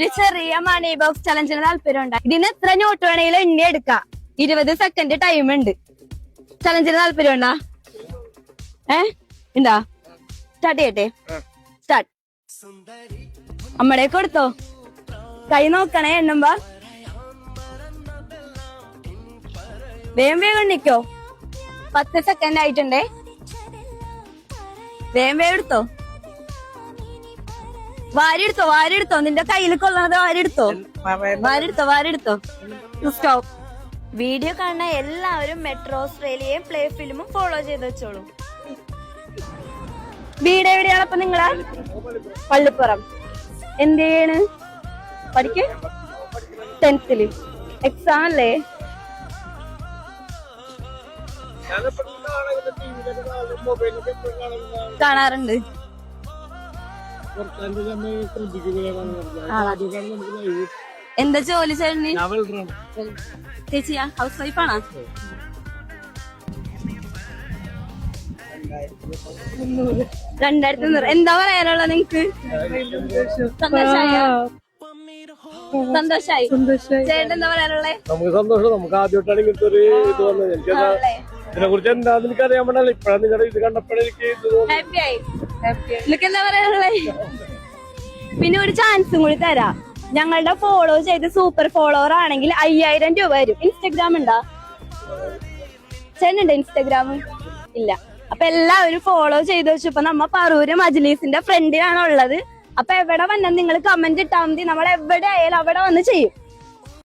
ഒരു ചെറിയ മണി ബോക്സ് ചലഞ്ചിന് താല്പര്യം ഉണ്ട്. ഇതിന് എത്ര നോട്ട് വേണമെങ്കിലും എണ്ണി എടുക്കാം. 20 സെക്കൻഡ് ടൈം ഉണ്ട്. ചലഞ്ചിന് താല്പര്യം ഉണ്ടാ? ഉണ്ടാ? സ്റ്റാർട്ട് ചെയ്യട്ടെ. സ്റ്റാർട്ട്. അമ്മടെ കൊടുത്തോ, കൈ നോക്കണേ എണ്ണുമ്പോ. വേഗം വേഗം എണ്ണിക്കോ. 10 സെക്കൻഡ് ആയിട്ടുണ്ടേ. വേഗം വേഗം എടുത്തോ. വാരിയെടുത്തോ. നിന്റെ കയ്യിൽ കൊള്ളണത് വാരിയെടുത്തോ. സ്റ്റോപ്പ്. വീഡിയോ കാണുന്ന എല്ലാവരും മെട്രോ ഓസ്ട്രേലിയയും പ്ലേ ഫിലിമും ഫോളോ ചെയ്ത് വെച്ചോളൂ. വീട് എവിടെയാണ് അപ്പൊ നിങ്ങളെ? പള്ളിപ്പുറം. എന്ത് ചെയ്യാണ്? പഠിക്ക്. 10th എക്സാം അല്ലേ? കാണാറുണ്ട്. എന്താ ജോലി ചേട്ടന്? ചേച്ചിയാ ഹൗസ് വൈഫാണോ? $200. എന്താ പറയാനുള്ള നിങ്ങക്ക്? സന്തോഷായി. ചേട്ടൻ എന്താ പറയാനുള്ളേ? നമുക്ക് സന്തോഷം. നമുക്ക് ആദ്യമായിട്ടാണ് ഇങ്ങനത്തെ ഒരു ഇത് വന്നത്. ഇതിനെ കുറിച്ച് എന്താന്ന് എനിക്ക് അറിയാൻ പറ്റില്ല. ഇപ്പഴാണ് നിങ്ങളുടെ ഇത് കണ്ടപ്പോഴെനിക്ക് ഹാപ്പിയായി. നിനക്ക് എന്താ പറയാനുള്ളേ? പിന്നെ ഒരു ചാൻസും കൂടി തരാം. ഞങ്ങളുടെ ഫോളോ ചെയ്ത് സൂപ്പർ ഫോളോവർ ആണെങ്കിൽ 5000 രൂപ വരും. ഇൻസ്റ്റഗ്രാം ഉണ്ടാ? ചേട്ടനുണ്ടോ ഇൻസ്റ്റഗ്രാം? ഇല്ല. അപ്പൊ എല്ലാവരും ഫോളോ ചെയ്ത് വെച്ചു. ഇപ്പൊ നമ്മ പറൂര് മജ്‌ലിസിന്റെ ഫ്രണ്ടിലാണ് ഉള്ളത്. അപ്പൊ എവിടെ വന്നാൽ നിങ്ങൾ കമന്റ് ഇട്ടാൽ മതി. നമ്മൾ എവിടെ ആയാലും അവിടെ വന്ന് ചെയ്യും.